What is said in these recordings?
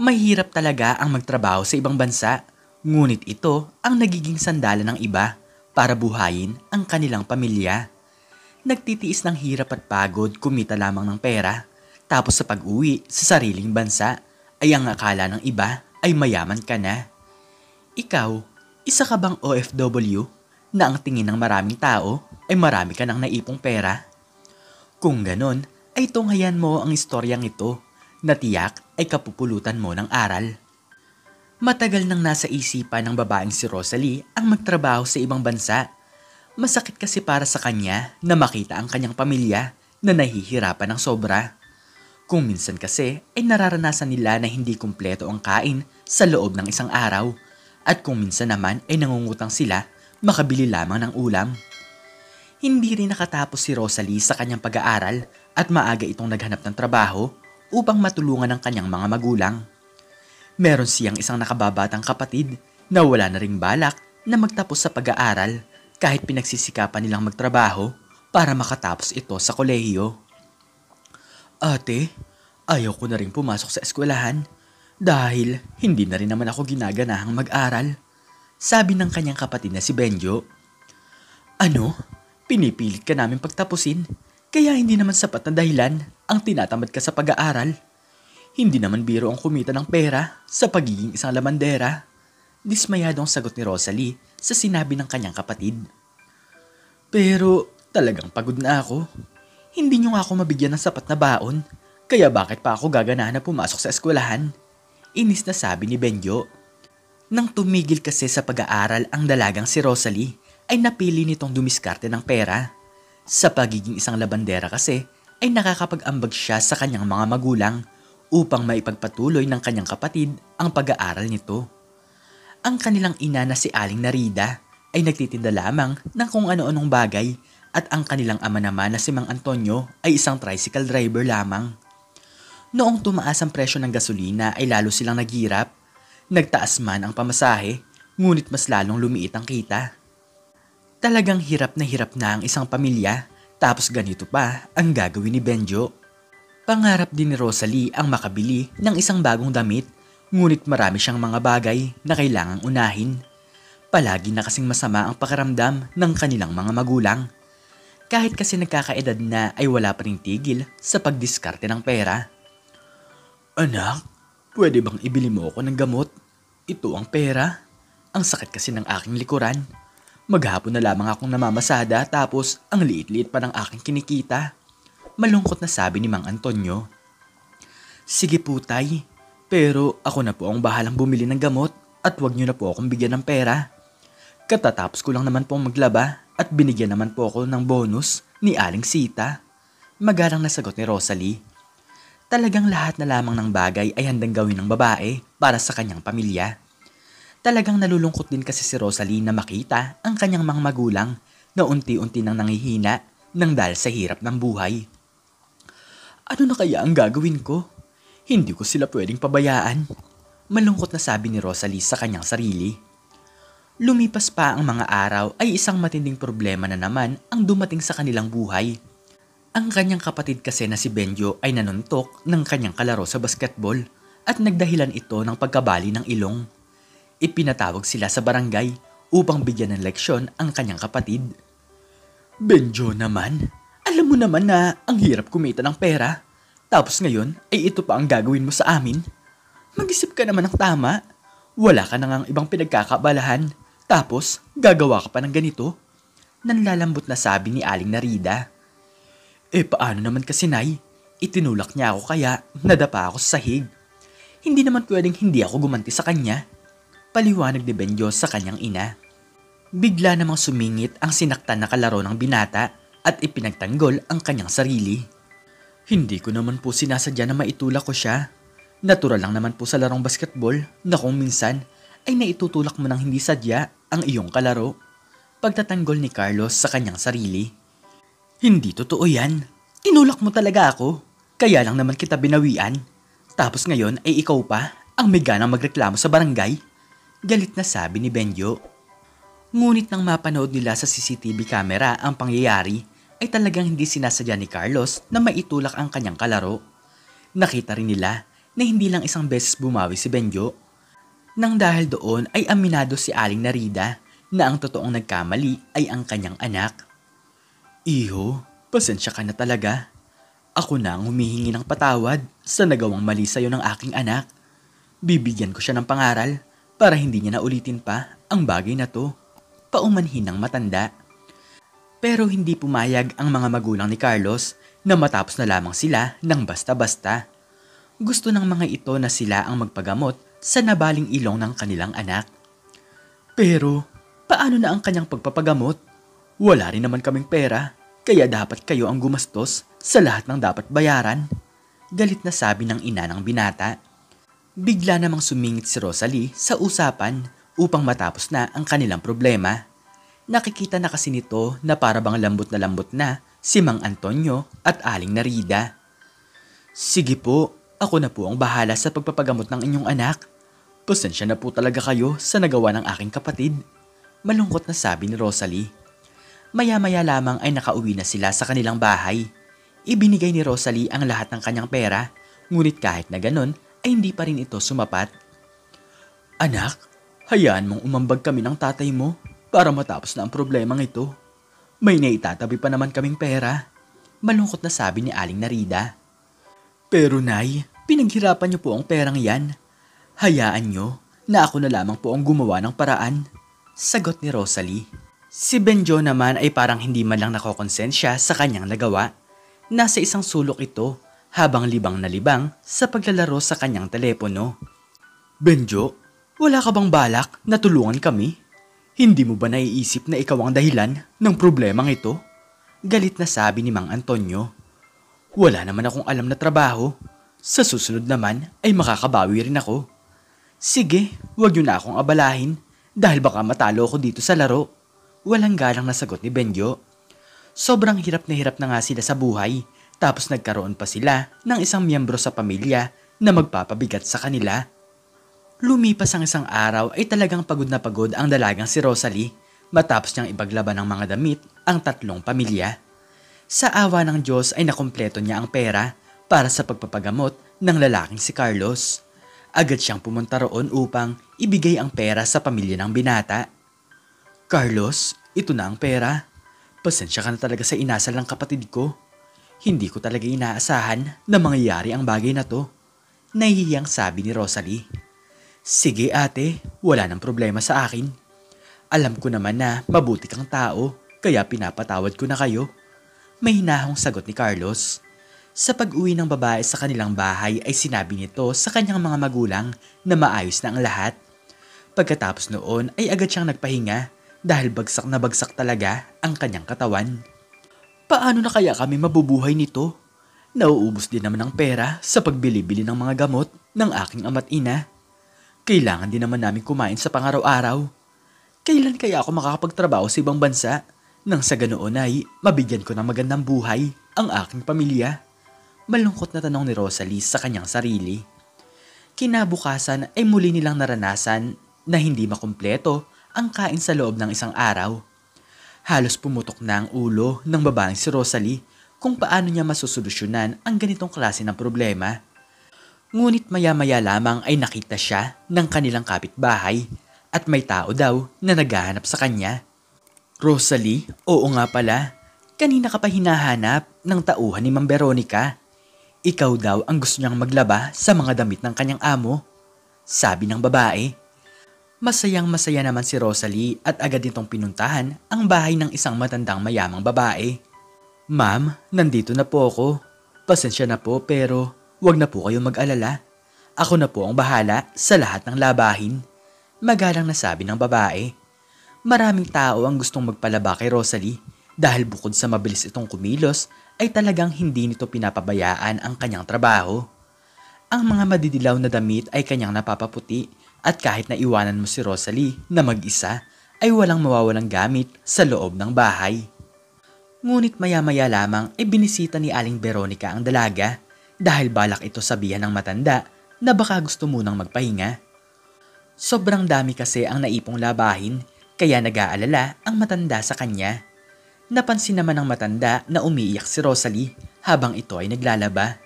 Mahirap talaga ang magtrabaho sa ibang bansa, ngunit ito ang nagiging sandalan ng iba para buhayin ang kanilang pamilya. Nagtitiis ng hirap at pagod kumita lamang ng pera, tapos sa pag-uwi sa sariling bansa ay ang akala ng iba ay mayaman ka na. Ikaw, isa ka bang OFW na ang tingin ng maraming tao ay marami ka ng naipong pera? Kung ganon, ay tunghayan mo ang istoryang ito na tiyak ay kapupulutan mo ng aral. Matagal nang nasa isipan ng babaeng si Rosalie ang magtrabaho sa ibang bansa. Masakit kasi para sa kanya na makita ang kanyang pamilya na nahihirapan ng sobra. Kung minsan kasi ay nararanasan nila na hindi kumpleto ang kain sa loob ng isang araw at kung minsan naman ay nangungutang sila makabili lamang ng ulam. Hindi rin nakatapos si Rosalie sa kanyang pag-aaral at maaga itong naghanap ng trabaho upang matulungan ang kanyang mga magulang. Meron siyang isang nakababatang kapatid na wala na ring balak na magtapos sa pag-aaral kahit pinagsisikapan nilang magtrabaho para makatapos ito sa kolehiyo. Ate, ayaw ko na rin pumasok sa eskwelahan dahil hindi na rin naman ako ginaganahang mag-aral, sabi ng kanyang kapatid na si Benjo. Ano? Pinipilit ka namin pagtapusin, kaya hindi naman sapat na dahilan ang tinatamad ka sa pag-aaral. Hindi naman biro ang kumita ng pera sa pagiging isang lamandera. Dismayado ang sagot ni Rosalie sa sinabi ng kanyang kapatid. Pero talagang pagod na ako. Hindi niyo nga ako mabigyan ng sapat na baon, kaya bakit pa ako gaganahan na pumasok sa eskwelahan? Inis na sabi ni Benjo. Nang tumigil kasi sa pag-aaral ang dalagang si Rosalie, ay napili nitong dumiskarte ng pera. Sa pagiging isang labandera kasi ay nakakapag-ambag siya sa kanyang mga magulang upang maipagpatuloy ng kanyang kapatid ang pag-aaral nito. Ang kanilang ina na si Aling Narida ay nagtitinda lamang ng kung ano-anong bagay at ang kanilang ama naman na si Mang Antonio ay isang tricycle driver lamang. Noong tumaas ang presyo ng gasolina ay lalo silang naghirap. Nagtaas man ang pamasahe, ngunit mas lalong lumiit ang kita. Talagang hirap na ang isang pamilya, tapos ganito pa ang gagawin ni Benjo. Pangarap din ni Rosalie ang makabili ng isang bagong damit, ngunit marami siyang mga bagay na kailangang unahin. Palagi na kasing masama ang pakiramdam ng kanilang mga magulang. Kahit kasi nagkakaedad na ay wala pa ring tigil sa pagdiskarte ng pera. Anak, pwede bang ibili mo ako ng gamot? Ito ang pera. Ang sakit kasi ng aking likuran. Maghapon na lamang akong namamasada tapos ang liit-liit pa ng aking kinikita. Malungkot na sabi ni Mang Antonio. Sige po tay, pero ako na po ang bahalang bumili ng gamot at wag niyo na po akong bigyan ng pera. Katatapos ko lang naman pong maglaba at binigyan naman po ako ng bonus ni Aling Sita. Magalang na sagot ni Rosalie. Talagang lahat na lamang ng bagay ay handang gawin ng babae para sa kanyang pamilya. Talagang nalulungkot din kasi si Rosalie na makita ang kanyang mga magulang na unti-unti nang nanghihina nang dahil sa hirap ng buhay. Ano na kaya ang gagawin ko? Hindi ko sila pwedeng pabayaan. Malungkot na sabi ni Rosalie sa kanyang sarili. Lumipas pa ang mga araw ay isang matinding problema na naman ang dumating sa kanilang buhay. Ang kanyang kapatid kasi na si Benjo ay nanuntok ng kanyang kalaro sa basketball at nagdahilan ito ng pagkabali ng ilong. Ipinatawag sila sa barangay upang bigyan ng leksyon ang kanyang kapatid. Benjo naman, alam mo naman na ang hirap kumita ng pera. Tapos ngayon ay ito pa ang gagawin mo sa amin. Mag-isip ka naman ng tama. Wala ka na ngang ibang pinagkakabalahan. Tapos gagawa ka pa ng ganito. Nanlalambot na sabi ni Aling Narida. Paano naman kasi nay? Itinulak niya ako kaya nadapa ako sa sahig. Hindi naman pwedeng hindi ako gumanti sa kanya. Paliwanag ni Benjo sa kanyang ina. Bigla namang sumingit ang sinaktan na kalaro ng binata at ipinagtanggol ang kanyang sarili. Hindi ko naman po sinasadya na maitulak ko siya. Natural lang naman po sa larong basketball na kung minsan ay naitutulak mo ng hindi sadya ang iyong kalaro. Pagtatanggol ni Carlos sa kanyang sarili. Hindi totoo yan. Tinulak mo talaga ako. Kaya lang naman kita binawian. Tapos ngayon ay ikaw pa ang may ganang magreklamo sa barangay. Galit na sabi ni Benjo. Ngunit nang mapanood nila sa CCTV camera ang pangyayari, ay talagang hindi sinasadya ni Carlos na maitulak ang kanyang kalaro. Nakita rin nila na hindi lang isang beses bumawi si Benjo. Nang dahil doon ay aminado si Aling Narida na ang totoong nagkamali ay ang kanyang anak. Iho, pasensya ka na talaga. Ako na ang humihingi ng patawad sa nagawang mali sa'yo ng aking anak. Bibigyan ko siya ng pangaral para hindi niya naulitin pa ang bagay na to. Paumanhin ng matanda. Pero hindi pumayag ang mga magulang ni Carlos na matapos na lamang sila ng basta-basta. Gusto ng mga ito na sila ang magpagamot sa nabaling ilong ng kanilang anak. Pero paano na ang kanyang pagpapagamot? Wala rin naman kaming pera, kaya dapat kayo ang gumastos sa lahat ng dapat bayaran. Galit na sabi ng ina ng binata. Bigla namang sumingit si Rosalie sa usapan upang matapos na ang kanilang problema. Nakikita na kasi nito na para bang lambot na si Mang Antonio at Aling Narida. Sige po, ako na po ang bahala sa pagpapagamot ng inyong anak. Pasensya na po talaga kayo sa nagawa ng aking kapatid. Malungkot na sabi ni Rosalie. Maya-maya lamang ay nakauwi na sila sa kanilang bahay. Ibinigay ni Rosalie ang lahat ng kanyang pera, ngunit kahit na ganon ay hindi pa rin ito sumapat. Anak, hayaan mong umambag kami ng tatay mo para matapos na ang problemang ito. May naitatabi pa naman kaming pera. Malungkot na sabi ni Aling Narida. Pero Nay, pinaghirapan niyo po ang perang yan. Hayaan niyo na ako na lamang po ang gumawa ng paraan. Sagot ni Rosalie. Si Benjo naman ay parang hindi man lang nakokonsensya sa kanyang nagawa. Nasa isang sulok ito habang libang na libang sa paglalaro sa kanyang telepono. Benjo, wala ka bang balak na tulungan kami? Hindi mo ba naiisip na ikaw ang dahilan ng problemang ito? Galit na sabi ni Mang Antonio. Wala naman akong alam na trabaho. Sa susunod naman ay makakabawi rin ako. Sige, wag niyo na akong abalahin dahil baka matalo ako dito sa laro. Walang galang na sagot ni Benjo. Sobrang hirap na nga sila sa buhay tapos nagkaroon pa sila ng isang miyembro sa pamilya na magpapabigat sa kanila. Lumipas ang isang araw ay talagang pagod na pagod ang dalagang si Rosalie matapos niyang ipaglaban ng mga damit ang tatlong pamilya. Sa awa ng Diyos ay nakumpleto niya ang pera para sa pagpapagamot ng lalaking si Carlos. Agad siyang pumunta roon upang ibigay ang pera sa pamilya ng binata. Carlos, ito na ang pera. Pasensya ka na talaga sa inasal ng kapatid ko. Hindi ko talaga inaasahan na mangyayari ang bagay na to. Nahihiyang sabi ni Rosalie. Sige ate, wala nang problema sa akin. Alam ko naman na mabuti kang tao, kaya pinapatawad ko na kayo. May hinahong sagot ni Carlos. Sa pag-uwi ng babae sa kanilang bahay ay sinabi nito sa kanyang mga magulang na maayos na ang lahat. Pagkatapos noon ay agad siyang nagpahinga dahil bagsak na bagsak talaga ang kanyang katawan. Paano na kaya kami mabubuhay nito? Nauubos din naman ang pera sa pagbili-bili ng mga gamot ng aking ama't ina. Kailangan din naman namin kumain sa pangaraw-araw. Kailan kaya ako makakapagtrabaho sa ibang bansa? Nang sa ganoon ay mabigyan ko ng magandang buhay ang aking pamilya. Malungkot na tanong ni Rosalie sa kanyang sarili. Kinabukasan ay muli nilang naranasan na hindi makumpleto ang kain sa loob ng isang araw. Halos pumutok na ang ulo ng babaeng si Rosalie kung paano niya masusolusyonan ang ganitong klase ng problema. Ngunit maya-maya lamang ay nakita siya ng kanilang kapitbahay at may tao daw na naghahanap sa kanya. Rosalie, oo nga pala. Kanina ka pa hinahanap ng tauhan ni Ma'am Veronica. Ikaw daw ang gusto niyang maglaba sa mga damit ng kanyang amo. Sabi ng babae. Masayang-masaya naman si Rosalie at agad nitong pinuntahan ang bahay ng isang matandang mayamang babae. Ma'am, nandito na po ako. Pasensya na po pero wag na po kayong mag-alala. Ako na po ang bahala sa lahat ng labahin. Magalang na sabi ng babae. Maraming tao ang gustong magpalaba kay Rosalie dahil bukod sa mabilis itong kumilos ay talagang hindi nito pinapabayaan ang kanyang trabaho. Ang mga madidilaw na damit ay kanyang napapaputi at kahit na iwanan mo si Rosalie na mag-isa ay walang mawawalang gamit sa loob ng bahay. Ngunit maya-maya lamang ay binisita ni Aling Veronica ang dalaga dahil balak ito sabihan ng matanda na baka gusto munang magpahinga. Sobrang dami kasi ang naipong labahin kaya nag-aalala ang matanda sa kanya. Napansin naman ng matanda na umiiyak si Rosalie habang ito ay naglalaba.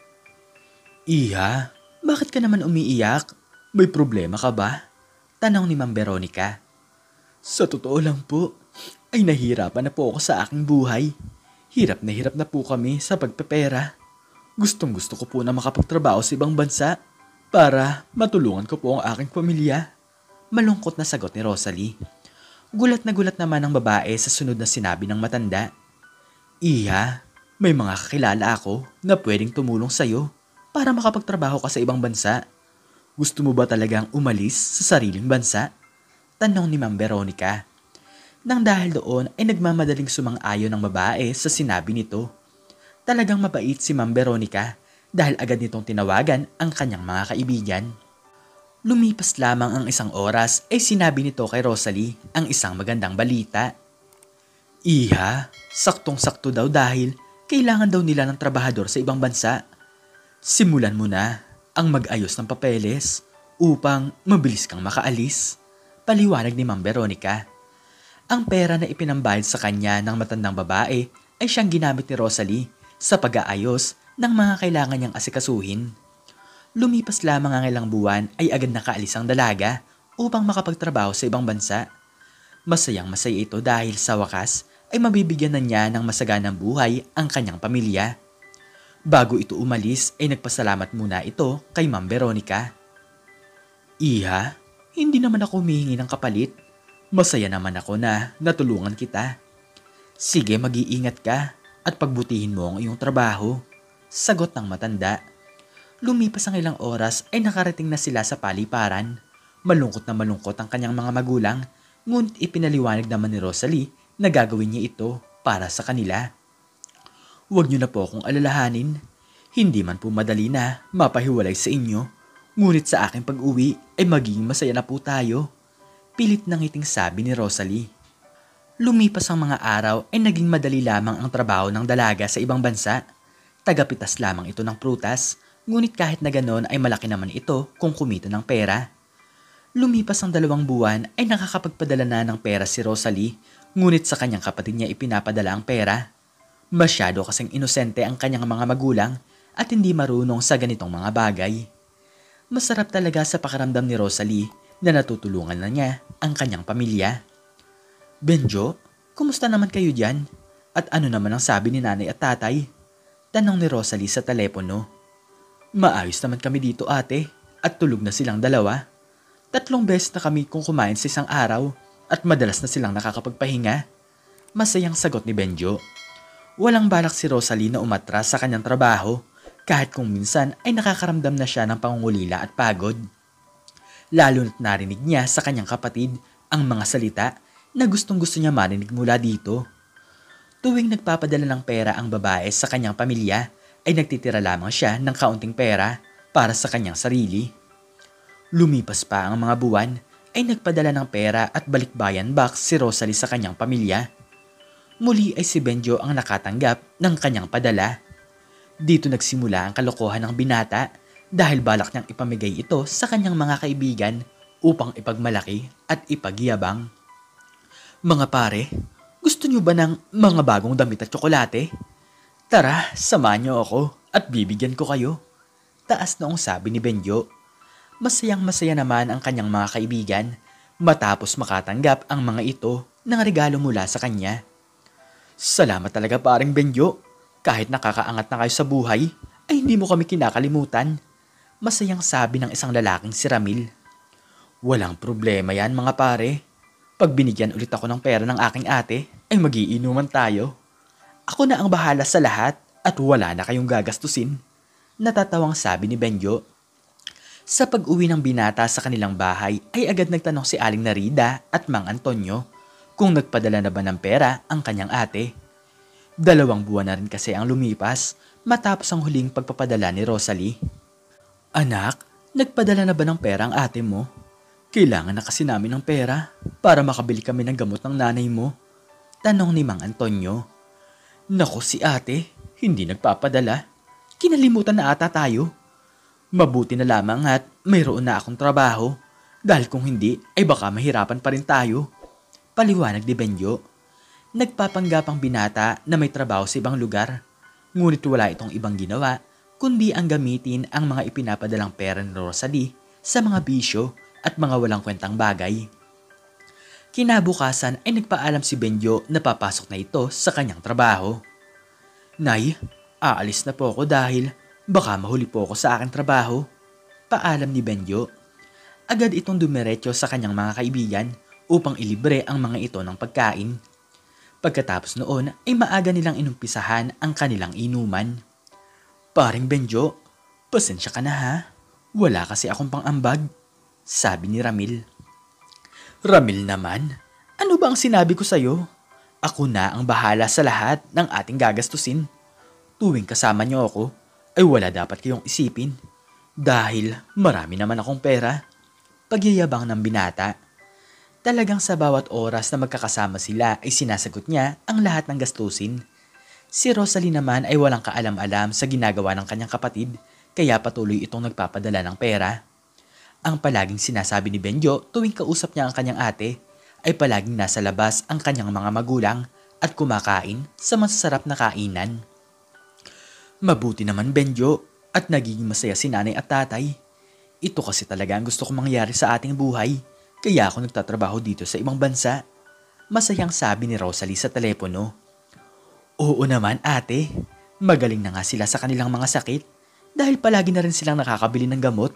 Iha, Bakit ka naman umiiyak? May problema ka ba? Tanong ni Ma'am Veronica. Sa totoo lang po, ay nahihirapan na po ako sa aking buhay. Hirap na po kami sa pagpepera. Gustong gusto ko po na makapagtrabaho sa ibang bansa para matulungan ko po ang aking pamilya. Malungkot na sagot ni Rosalie. Gulat na gulat naman ang babae sa sunod na sinabi ng matanda. Iha, may mga kakilala ako na pwedeng tumulong sa'yo para makapagtrabaho ka sa ibang bansa. Gusto mo ba talagang umalis sa sariling bansa? Tanong ni Ma'am Veronica. Nang dahil doon ay nagmamadaling sumang-ayon ng babae sa sinabi nito. Talagang mabait si Ma'am Veronica dahil agad nitong tinawagan ang kanyang mga kaibigan. Lumipas lamang ang isang oras ay sinabi nito kay Rosalie ang isang magandang balita. Iha, saktong-sakto daw dahil kailangan daw nila ng trabahador sa ibang bansa. Simulan mo na ang mag-ayos ng papeles upang mabilis kang makaalis. Paliwanag ni Ma'am Veronica. Ang pera na ipinambayad sa kanya ng matandang babae ay siyang ginamit ni Rosalie sa pag-aayos ng mga kailangan niyang asikasuhin. Lumipas lamang ang ilang buwan ay agad nakaalis ang dalaga upang makapagtrabaho sa ibang bansa. Masayang masaya ito dahil sa wakas ay mabibigyan na niya ng masaganang buhay ang kanyang pamilya. Bago ito umalis ay nagpasalamat muna ito kay Ma'am Veronica. Iha, hindi naman ako humihingi ng kapalit. Masaya naman ako na natulungan kita. Sige, mag-iingat ka at pagbutihin mo ang iyong trabaho. Sagot ng matanda. Lumipas ang ilang oras ay nakarating na sila sa paliparan. Malungkot na malungkot ang kanyang mga magulang, ngunit ipinaliwanag naman ni Rosalie na gagawin niya ito para sa kanila. Huwag niyo na po akong alalahanin. Hindi man po madali na mapahiwalay sa inyo, ngunit sa aking pag-uwi ay magiging masaya na po tayo. Pilit ng ngiting sabi ni Rosalie. Lumipas ang mga araw ay naging madali lamang ang trabaho ng dalaga sa ibang bansa. Tagapitas lamang ito ng prutas, ngunit kahit na ganon ay malaki naman ito kung kumita ng pera. Lumipas ang 2 buwan ay nakakapagpadala na ng pera si Rosalie, ngunit sa kanyang kapatid niya ipinapadala ang pera. Masyado kasing inosente ang kanyang mga magulang at hindi marunong sa ganitong mga bagay. Masarap talaga sa pakiramdam ni Rosalie na natutulungan na niya ang kanyang pamilya. Benjo, kumusta naman kayo dyan? At ano naman ang sabi ni nanay at tatay? Tanong ni Rosalie sa telepono. Maayos naman kami dito ate at tulog na silang 2. 3 beses na kami kung kumain sa isang araw at madalas na silang nakakapagpahinga. Masayang sagot ni Benjo. Walang balak si Rosalie na umatras sa kanyang trabaho kahit kung minsan ay nakakaramdam na siya ng pangungulila at pagod. Lalo na't narinig niya sa kanyang kapatid ang mga salita na gustong-gusto niya marinig mula dito. Tuwing nagpapadala ng pera ang babae sa kanyang pamilya, ay nagtitira lamang siya ng kaunting pera para sa kanyang sarili. Lumipas pa ang mga buwan, ay nagpadala ng pera at balikbayan box si Rosalie sa kanyang pamilya. Muli ay si Benjo ang nakatanggap ng kanyang padala. Dito nagsimula ang kalokohan ng binata dahil balak niyang ipamigay ito sa kanyang mga kaibigan upang ipagmalaki at ipagyabang. Mga pare, gusto niyo ba ng mga bagong damit at tsokolate? Tara, samahan niyo ako at bibigyan ko kayo. Taas noong sabi ni Benjo. Masayang masaya naman ang kanyang mga kaibigan matapos makatanggap ang mga ito ng regalo mula sa kanya. Salamat talaga paring Benjo. Kahit nakakaangat na kayo sa buhay, ay hindi mo kami kinakalimutan. Masayang sabi ng isang lalaking si Ramil. Walang problema yan mga pare. Pag binigyan ulit ako ng pera ng aking ate, ay magiinuman tayo. Ako na ang bahala sa lahat at wala na kayong gagastusin. Natatawang sabi ni Benjo. Sa pag-uwi ng binata sa kanilang bahay ay agad nagtanong si Aling Narida at Mang Antonio kung nagpadala na ba ng pera ang kanyang ate. 2 buwan na rin kasi ang lumipas matapos ang huling pagpapadala ni Rosalie. Anak, nagpadala na ba ng pera ang ate mo? Kailangan na kasi namin ng pera para makabili kami ng gamot ng nanay mo. Tanong ni Mang Antonio. Naku si ate, hindi nagpapadala. Kinalimutan na ata tayo. Mabuti na lamang at mayroon na akong trabaho dahil kung hindi ay baka mahirapan pa rin tayo. Paliwanag ni Benjo. Nagpapanggapang binata na may trabaho sa ibang lugar. Ngunit wala itong ibang ginawa kundi ang gamitin ang mga ipinapadalang pera ni Rosalie sa mga bisyo at mga walang kwentang bagay. Kinabukasan ay nagpaalam si Benjo na papasok na ito sa kanyang trabaho. Nay, aalis na po ako dahil baka mahuli po ako sa aking trabaho. Paalam ni Benjo. Agad itong dumiretso sa kanyang mga kaibigan upang ilibre ang mga ito ng pagkain. Pagkatapos noon ay maaga nilang inumpisahan ang kanilang inuman. Paring Benjo, pasensya ka na ha. Wala kasi akong pang-ambag, sabi ni Ramil. Ramil naman, ano ba ang sinabi ko sa'yo? Ako na ang bahala sa lahat ng ating gagastusin. Tuwing kasama niyo ako, ay wala dapat kayong isipin. Dahil marami naman akong pera. Pagyayabang ng binata. Talagang sa bawat oras na magkakasama sila ay sinasagot niya ang lahat ng gastusin. Si Rosalie naman ay walang kaalam-alam sa ginagawa ng kanyang kapatid, kaya patuloy itong nagpapadala ng pera. Ang palaging sinasabi ni Benjo tuwing kausap niya ang kanyang ate ay palaging nasa labas ang kanyang mga magulang at kumakain sa masasarap na kainan. Mabuti naman Benjo at nagiging masaya si nanay at tatay. Ito kasi talaga ang gusto kong mangyari sa ating buhay, kaya ako nagtatrabaho dito sa ibang bansa. Masayang sabi ni Rosalie sa telepono. Oo naman ate, magaling na nga sila sa kanilang mga sakit dahil palagi na rin silang nakakabili ng gamot.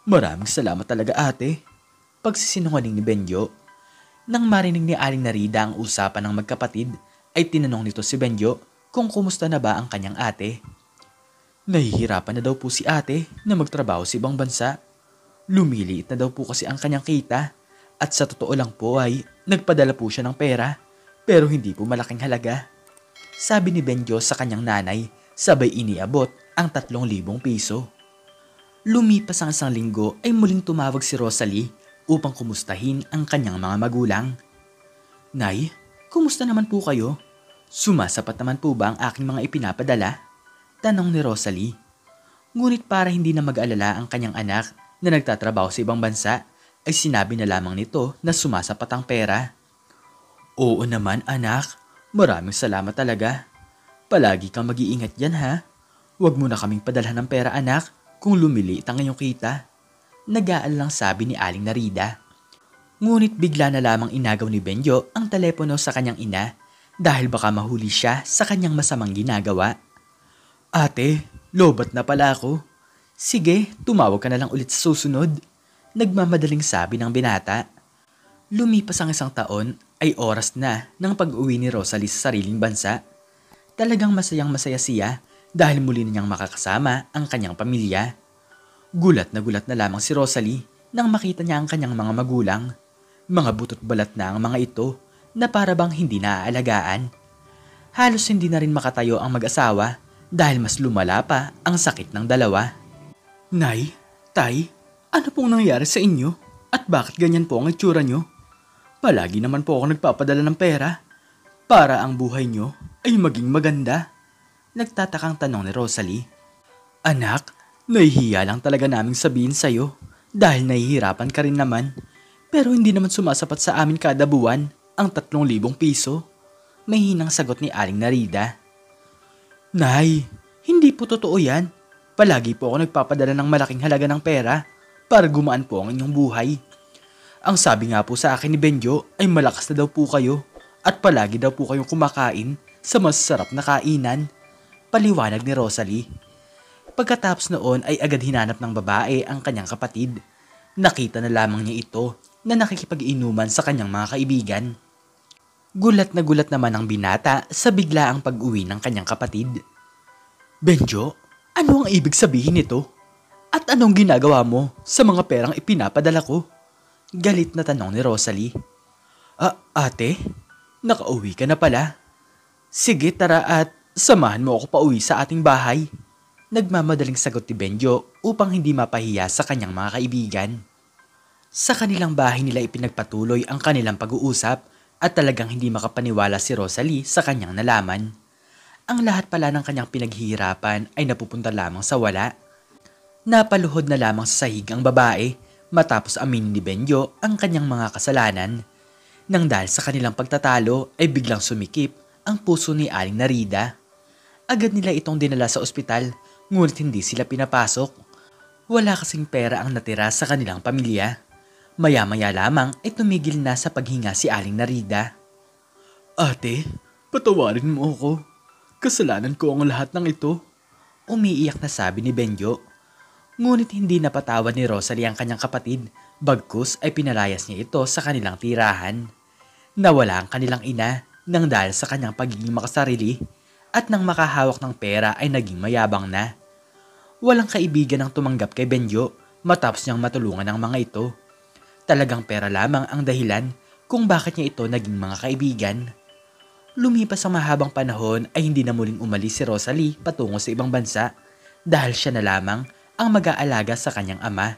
Maraming salamat talaga ate. Pagsisinungaling ni Benjo. Nang marinig ni Aling Narida ang usapan ng magkapatid, ay tinanong nito si Benjo kung kumusta na ba ang kanyang ate. Nahihirapan na daw po si ate na magtrabaho sa ibang bansa. Lumiliit na daw po kasi ang kanyang kita at sa totoo lang po ay nagpadala po siya ng pera pero hindi po malaking halaga. Sabi ni Benjo sa kanyang nanay sabay iniabot ang 3,000 piso. Lumipas ang 1 linggo ay muling tumawag si Rosalie upang kumustahin ang kanyang mga magulang. Nay, kumusta naman po kayo? Sumasapat naman po ba ang aking mga ipinapadala? Tanong ni Rosalie. Ngunit para hindi na mag-alala ang kanyang anak na nagtatrabaho sa ibang bansa, ay sinabi na lamang nito na sumasapat ang pera. Oo naman anak, maraming salamat talaga. Palagi kang mag-iingat dyan ha. Huwag mo na kaming padalhan ng pera anak kung lumiliit ang iyong kita. Nag-aalalang sabi ni Aling Narida. Ngunit bigla na lamang inagaw ni Benjo ang telepono sa kanyang ina dahil baka mahuli siya sa kanyang masamang ginagawa. Ate, lobat na pala ako. Sige, tumawag ka na lang ulit sa susunod. Nagmamadaling sabi ng binata. Lumipas ang 1 taon ay oras na ng pag-uwi ni Rosalie sa sariling bansa. Talagang masayang masaya siya dahil muli na niyang makakasama ang kanyang pamilya. Gulat na lamang si Rosalie nang makita niya ang kanyang mga magulang. Mga butot balat na ang mga ito na para bang hindi naaalagaan. Halos hindi na rin makatayo ang mag-asawa dahil mas lumala pa ang sakit ng dalawa. Nay, Tay, ano pong nangyari sa inyo? At bakit ganyan po ang itsura nyo? Palagi naman po ako nagpapadala ng pera para ang buhay nyo ay maging maganda. Nagtatakang tanong ni Rosalie. Anak, nahihiya lang talaga naming sabihin sa'yo dahil nahihirapan ka rin naman. Pero hindi naman sumasapat sa amin kada buwan ang 3,000 piso. May hinang sagot ni Aling Narida. Nay, hindi po totoo yan. Palagi po ako nagpapadala ng malaking halaga ng pera para gumaan po ang inyong buhay. Ang sabi nga po sa akin ni Benjo ay malakas na daw po kayo at palagi daw po kayong kumakain sa masarap na kainan. Paliwanag ni Rosalie. Pagkatapos noon ay agad hinanap ng babae ang kanyang kapatid. Nakita na lamang niya ito na nakikipag-inuman sa kanyang mga kaibigan. Gulat naman ang binata sa biglaang pag-uwi ng kanyang kapatid. Benjo, ano ang ibig sabihin nito? At anong ginagawa mo sa mga perang ipinapadala ko? Galit na tanong ni Rosalie. Ate, nakauwi ka na pala. Sige tara at samahan mo ako pauwi sa ating bahay. Nagmamadaling sagot ni Benjo upang hindi mapahiya sa kanyang mga kaibigan. Sa kanilang bahay nila ipinagpatuloy ang kanilang pag-uusap at talagang hindi makapaniwala si Rosalie sa kanyang nalaman. Ang lahat pala ng kanyang pinaghihirapan ay napupunta lamang sa wala. Napaluhod na lamang sa sahig ang babae matapos aminin ni Benjo ang kanyang mga kasalanan. Nang dahil sa kanilang pagtatalo ay biglang sumikip ang puso ni Aling Narida. Agad nila itong dinala sa ospital ngunit hindi sila pinapasok. Wala kasing pera ang natira sa kanilang pamilya. Maya-maya lamang ay tumigil na sa paghinga si Aling Narida. Ate, patawarin mo ako. Kasalanan ko ang lahat ng ito. Umiiyak na sabi ni Benjo. Ngunit hindi napatawad ni Rosalie ang kanyang kapatid, bagkus ay pinalayas niya ito sa kanilang tirahan. Nawala ang kanilang ina nang dahil sa kanyang pagiging makasarili at nang makahawak ng pera ay naging mayabang na. Walang kaibigan ang tumanggap kay Benjo matapos niyang matulungan ang mga ito. Talagang pera lamang ang dahilan kung bakit niya ito naging mga kaibigan. Lumipas ang mahabang panahon ay hindi na muling umalis si Rosalie patungo sa ibang bansa dahil siya na lamang ang mag-aalaga sa kanyang ama.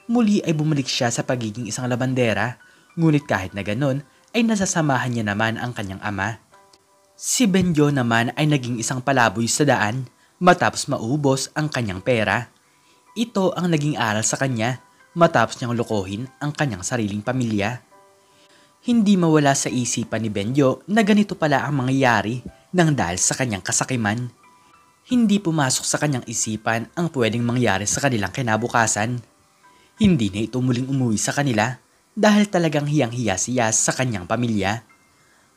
Muli ay bumalik siya sa pagiging isang labandera, ngunit kahit na ganon ay nasasamahan niya naman ang kanyang ama. Si Benjo naman ay naging isang palaboy sa daan matapos maubos ang kanyang pera. Ito ang naging aral sa kanya matapos niyang lokohin ang kanyang sariling pamilya. Hindi mawala sa isipan ni Benjo na ganito pala ang mangyayari nang dahil sa kanyang kasakiman. Hindi pumasok sa kanyang isipan ang pwedeng mangyari sa kanilang kinabukasan. Hindi na ito muling umuwi sa kanila dahil talagang hiyang-hiya siya sa kanyang pamilya.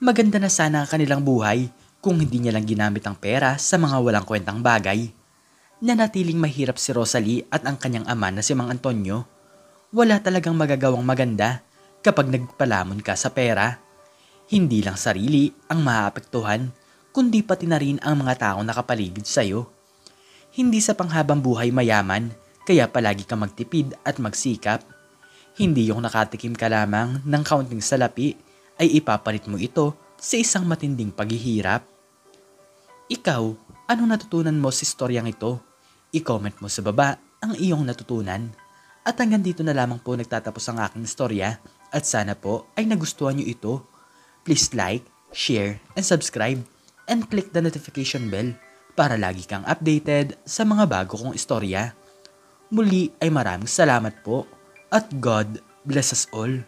Maganda na sana ang kanilang buhay kung hindi niya lang ginamit ang pera sa mga walang kwentang bagay. Nanatiling mahirap si Rosalie at ang kanyang ama na si Mang Antonio. Wala talagang magagawang maganda kapag nagpalamon ka sa pera. Hindi lang sarili ang maaapektuhan, kundi pati na rin ang mga taong nakapaligid sa'yo. Hindi sa panghabang buhay mayaman, kaya palagi ka magtipid at magsikap. Hindi yung nakatikim ka lamang ng kaunting salapi ay ipapalit mo ito sa isang matinding paghihirap. Ikaw, anong natutunan mo sa istoryang ito? I-comment mo sa baba ang iyong natutunan. At hanggang dito na lamang po nagtatapos ang aking istorya at sana po ay nagustuhan nyo ito. Please like, share, and subscribe. And click the notification bell para lagi kang updated sa mga bago kong istorya. Muli ay maraming salamat po at God bless us all.